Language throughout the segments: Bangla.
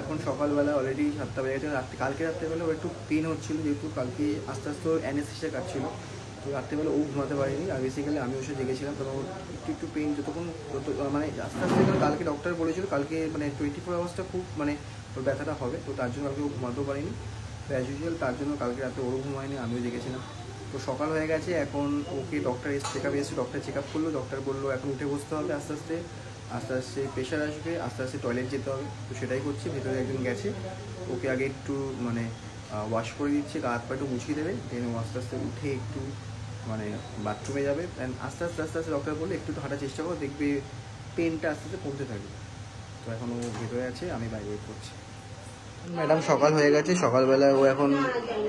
এখন সকালবেলা অলরেডি 7টা বেজে গেছে। কালকে রাত্রেবেলা ও একটু পেন হচ্ছিলো, যেহেতু কালকে আস্তে আস্তে অ্যানেস্থেসিয়া কাটছিল, তো রাত্রেবেলা ও ঘুমাতে পারিনি। আর বেসিক্যালি আমি ওর সাথে জেগেছিলাম, তখন একটু পেন যতক্ষণ মানে আস্তে আস্তে, কালকে ডক্টর বলেছিল কালকে মানে 24 আওয়ার্সটা খুব মানে ওর ব্যথাটা হবে, তো তার জন্য কালকে ও ঘুমাতেও পারিনি। তো অ্যাজ ইউজুয়াল তার জন্য কালকে রাতে ওরও ঘুম হয়নি, আমিও জেগেছিলাম। তো সকাল হয়ে গেছে, এখন ওকে ডক্টর চেক আপ এসেছে, ডক্টর চেক আপ করলো। ডক্টর বললো এখন উঠে বসতে হবে, আস্তে আস্তে আস্তে আস্তে প্রেশার আসবে, আস্তে আস্তে টয়লেট যেতে হবে। তো সেটাই করছি। ভেতরে একজন গেছে, ওকে আগে একটু মানে ওয়াশ করে দিচ্ছে, গা হাত পা একটু মুছিয়ে দেবে, দেন ও আস্তে আস্তে উঠে একটু মানে বাথরুমে যাবে। অ্যান্ড আস্তে আস্তে আস্তে আস্তে ডক্টর বললে একটু হাঁটার চেষ্টা করো, দেখবে পেনটা আস্তে আস্তে কমতে থাকবে। তো এখন ও ভেতরে আছে, আমি বাইরে ওয়েট করছি। ম্যাডাম সকাল হয়ে গেছে, সকালবেলা ও এখন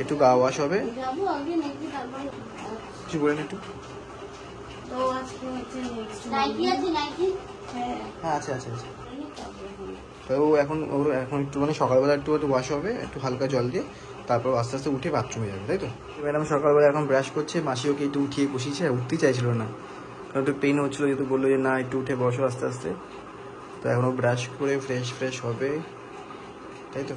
একটু গা ওয়াশ হবে। কিছু বলেন একটু। হ্যাঁ আছে আছে আছে। তো ও এখন একটু মানে সকালবেলা একটু ওয়াশ হবে একটু হালকা জল দিয়ে, তারপর আস্তে আস্তে উঠে বাথরুমে যাবে, তাই তো? ম্যাডাম সকালবেলা এখন ব্রাশ করছে, মাসি ওকে একটু উঠিয়ে বসিয়েছে, উঠতেই চাইছিল না, কারণ একটু পেন হচ্ছিলো, যেহেতু বললো যে না একটু উঠে বসো আস্তে আস্তে। তো এখন ও ব্রাশ করে ফ্রেশ হবে, তাই তো?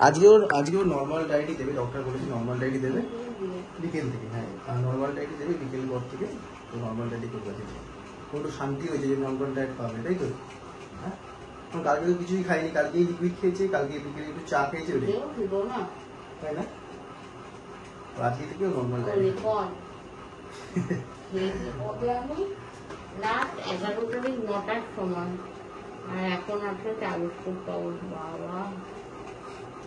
আজকে ওর নর্মাল ডায়েটই দেবে, ডক্টর বলেছে নর্মাল ডায়েটই দেবে বিকেল থেকে। হ্যাঁ, আর নর্মাল ডায়েটই দেবে বিকেল পর থেকে। তো নর্মাল ডায়েটই করবে, একটু শান্তি হয়েছে যে নর্মাল ডায়েট পাবে, তাই তো? হ্যাঁ, কালকে তো কিছুই খাইনি, কালকেই লিকুইড খেয়েছে, কালকে বিকেলে একটু চা খেয়েছে, তাই না? আজকে থেকেও নর্মাল ডায়েট। রাত 11টার সময়, আর এখন আসলে চা বিস্কুট পাবো বাবা।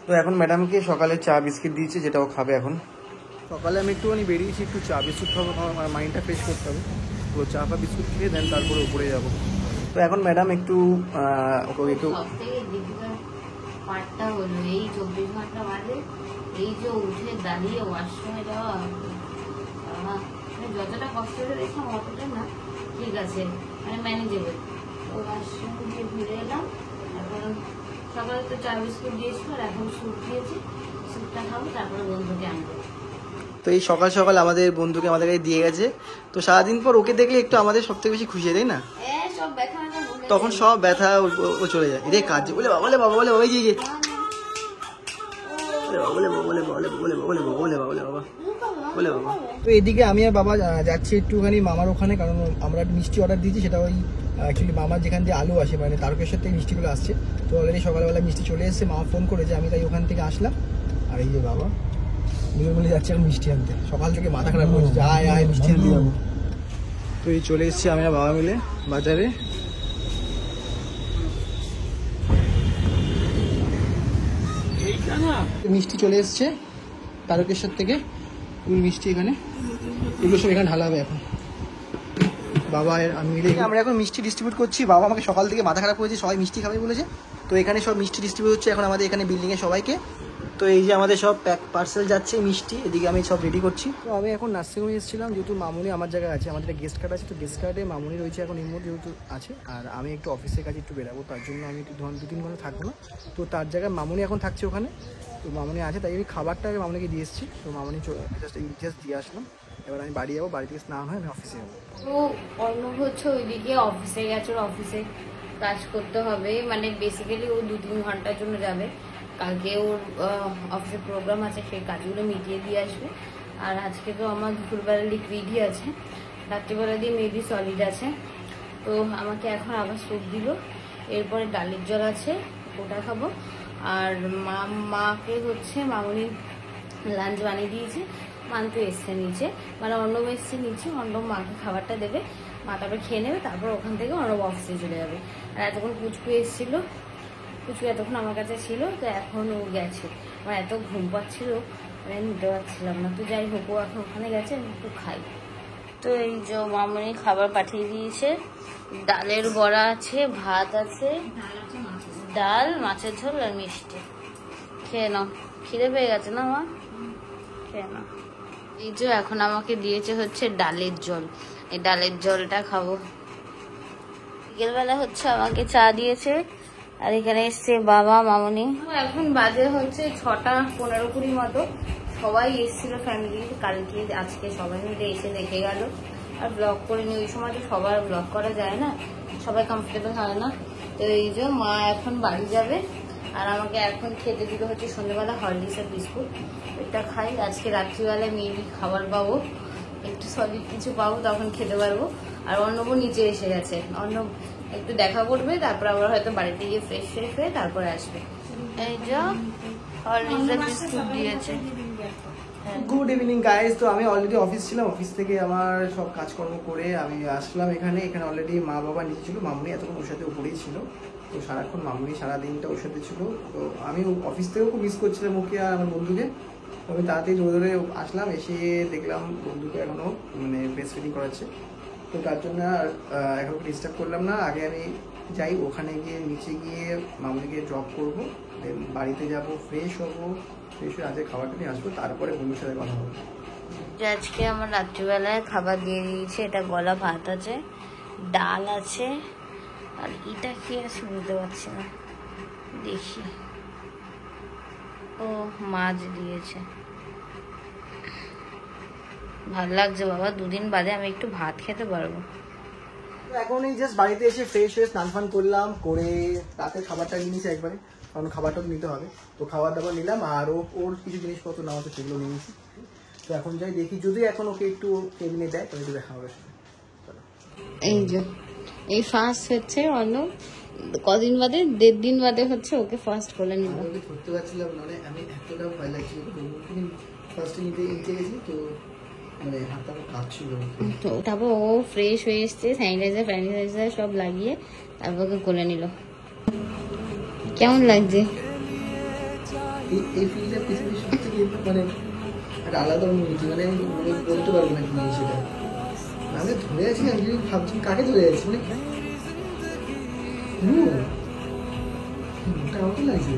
তো এখন ম্যাডামকে সকালে চা বিস্কিট দিয়েছে, যেটা ও খাবে এখন। সকালে আমি একটুখানি বেরিয়েছি, একটু চা বিস্কুট খাবো, আমার মাইন্ডটা ফ্রেশ করতে হবে। তো চা বা বিস্কুট খেয়ে দেন তারপরে উপরে যাবো। তো এখন ম্যাডাম একটু একটু পার্টটা হলো এই 24 ঘন্টা বাদে এই যে উঠে দাঁড়িয়ে ওয়াশরুমে যাওয়া, যতটা কষ্ট করে দেখলাম অতটা না, ঠিক আছে মানে ম্যানেজেবল। তো ওয়াশরুম দিয়ে ঘুরে এলাম, এখন সকালে তো চা বিস্কুট দিয়েছিল, আর এখন স্যুপ দিয়েছি, স্যুপটা খাবো, তারপরে বন্ধুকে আনবো। তো এই সকাল সকাল আমাদের বন্ধুকে আমাদের কাছে দিয়ে গেছে। তো সারাদিন পর ওকে দেখলে একটু আমাদের সব থেকে বেশি খুশি, তাই না? সব ব্যথা তখন সব ব্যথা ও চলে যায়। রে কাজ বলে বাবা বলে বাবা গিয়ে বলে বাবা। তো এদিকে আমি আর বাবা যাচ্ছি একটুখানি মামার ওখানে, কারণ আমরা একটা মিষ্টি অর্ডার দিয়েছি, সেটা ওই অ্যাকচুয়ালি মামার যেখান দিয়ে আলু আসে, মানে তারকেশ্বর থেকে মিষ্টিগুলো আসছে। তো অলরেডি সকালবেলা মিষ্টি চলে এসেছে, মামা ফোন করেছে, আমি তাই ওখান থেকে আসলাম। আর এই যে বাবা বলে যাচ্ছে এখন মিষ্টি আনতে, সকাল থেকে মাথা খারাপ করছে, আয় মিষ্টি আনতে যাবো। তো এই চলে এসেছি আমরা বাবা মিলে বাজারে। মিষ্টি চলে এসছে তারকেশ্বর থেকে, মিষ্টি এখানে, এগুলো সব এখানে ঢালা হবে এখন। বাবা আমি মিলে আমরা এখন মিষ্টি ডিস্ট্রিবিউট করছি। বাবা আমাকে সকাল থেকে মাথা খারাপ করেছে, সবাই মিষ্টি খাবে বলেছে। তো এখানে সব মিষ্টি ডিস্ট্রিবিউট হচ্ছে এখন আমাদের এখানে বিল্ডিংয়ে সবাইকে। তো এই যে আমাদের সব পার্সেল যাচ্ছে মিষ্টি, এদিকে আমি সব রেডি করছি। তো আমি এখন নার্সিংহোমে এসেছিলাম, যেহেতু মামুনি আমার জায়গায় আছে, আমাদের গেস্ট কার্ড আছে, তো গেস্ট কার্ডে মামুনি রয়েছে এখন এই মুহূর্তে যেহেতু আছে। আর আমি একটু অফিসের কাছে একটু বেরাবো, তার জন্য আমি একটু 2-3 ঘন্টা থাকবো না। তো তার জায়গায় মামুনি এখন থাকছে ওখানে। তো মামুনি আছে, তাই আমি খাবারটা আগে মামুনিকে দিয়ে এসেছি। তো মামুনি জাস্ট দিয়ে আসলাম। এবার আমি বাড়ি যাবো, বাড়ি থেকে স্নান হয় আমি অফিসে যাবো। তো অর্ণব হচ্ছে ওইদিকে অফিসে গেছে, অফিসে কাজ করতে হবে, মানে বেসিক্যালি ও 2-3 ঘন্টার জন্য যাবে। কালকে ওর অফিসে প্রোগ্রাম আছে, সেই কাজগুলো মিটিয়ে দিয়ে আসবে। আর আজকে তো আমার দুপুরবেলা লিকুইডই আছে, রাত্রিবেলা দিয়ে মেবি সলিড আছে। তো আমাকে এখন আবার স্যুপ দিল, এরপরে ডালের জল আছে, ওটা খাবো। আর মাকে হচ্ছে মামুনি লাঞ্চ বানিয়ে দিয়েছে, মানতে এসছে নিচে, মানে অর্ণব এসছে নিচে, অর্ণব মাকে খাবারটা দেবে, মা তারপরে খেয়ে নেবে, তারপর ওখান থেকে অর্ণব অফিসে চলে যাবে। আর এতক্ষণ পুচকু এসেছিল, পুচকু এতক্ষণ আমার কাছে ছিল, তো এখন ও গেছে। আমার এত ঘুম পাচ্ছিল, আমি নিতে পারছিলাম না। তো যাই হোক, ও এখন ওখানে গেছে, আমি একটু খাই। তো এই যে মামুনি খাবার পাঠিয়ে দিয়েছে, ডালের বড়া আছে, ভাত আছে, ডাল, মাছের ঝোল আর মিষ্টি। খেয়ে নাও, খিদে পেয়ে গেছে না মা? খেয়ে নাও। এই যে এখন আমাকে দিয়েছে হচ্ছে ডালের জল, এই ডালের জলটা খাবো। বিকেলবেলা হচ্ছে আমাকে চা দিয়েছে, আর এখানে এসছে বাবা মামুনি। এখন বাজে হচ্ছে 6টা 15-20 মতো, সবাই এসেছিল ফ্যামিলি, কালকে আজকে সবাই মিলে এসে দেখে গেল। আর ব্লগ করিনি, ওই সময় তো সবার ব্লগ করা যায় না, সবাই কমফোর্টেবল হয় না। তো এই যে মা এখন বাড়ি যাবে, আর আমাকে এখন খেতে দিল হচ্ছে সন্ধ্যেবেলা হরলিক্সের বিস্কুট, এটা খাই। আজকে রাত্রিবেলায় মেবি খাবার পাবো, একটু সলিড কিছু পাবো, তখন খেতে পারবো। আর অর্ণব নিচে এসে গেছে, অর্ণব একটু দেখা করবে, তারপর আবার হয়তো বাড়িতে গিয়ে ফ্রেশ ফ্রেশ হয়ে তারপরে আসবে। এই যে হরলিক্সের বিস্কুট দিয়েছে। Good evening guys. তো আমি অলরেডি অফিস ছিলাম, অফিস থেকে আমার সব কাজকর্ম করে আমি আসলাম এখানে। অলরেডি মা বাবা নিচে ছিল, মামুনি এতক্ষণ ওর সাথে উপরেই ছিল। তো সারাক্ষণ মামুনি সারাদিনটা ওর সাথে ছিল। তো আমি অফিস থেকেও খুব মিস করছিলাম ওকে আর আমার বন্ধুকে। তো আমি তাড়াতাড়ি দৌড়ে আসলাম, এসে দেখলাম বন্ধুকে এখনও মানে ব্রেস্ট ফিডিং করাচ্ছে। তো তার জন্য এখন ডিস্টার্ব করলাম না, আগে আমি যাই ওখানে গিয়ে নিচে গিয়ে মামুনিকে ড্রপ করবো, দেন বাড়িতে যাবো, ফ্রেশ হবো, ফ্রেশ হয়ে আজকে খাবারটা নিয়ে আসবো, তারপরে বন্ধুর সাথে কথা বলবো। আজকে আমার রাত্রিবেলায় খাবার দিয়ে দিয়েছে, এটা গলা ভাত আছে, ডাল আছে, আর এটা কি আছে বুঝতে পারছি না, দেখি। ও মাছ দিয়েছে, ভালো লাগছে বাবা, দুদিন বাদে আমি একটু ভাত খেতে পারবো। এখন এই জাস্ট বাড়িতে এসে ফ্রেশ হয়ে স্নান ফান করলাম, করে রাতের খাবারটা নিয়ে নিয়েছি একবারে, কারণ খাবারটা তো নিতে হবে। তো খাবার দাবার নিলাম, আর ওর কিছু জিনিসপত্র নেওয়া হতো সেগুলো নিয়ে নিয়েছি। তো এখন যাই দেখি, যদি এখন ওকে একটু কেবিনে দেয় তাহলে একটু দেখা হবে। এই যে এই ফার্স্ট হচ্ছে অন্য কদিন বাদে, 1.5 দিন বাদে হচ্ছে ওকে ফার্স্ট করে নিব। ওকে ধরতে পারছিলাম না, আমি এতটা ভয় লাগছিল। ফার্স্টে নিতে গেছি তো মানে হাতটা কাঁপছিল। তো তারপর ও ফ্রেশ হয়ে এসছে, স্যানিটাইজার সব লাগিয়ে তারপর ওকে কোলে নিল। কেমন লাগছে? এই ফিলটা পৃথিবীর সবথেকে মানে একটা আলাদা অনুভূতি, মানে আমি বলতে পারবো না কি সেটা। আমি ধরে আছি, আমি যদি ভাবছি কাকে ধরে আছি, মানে কেমন লাগছে।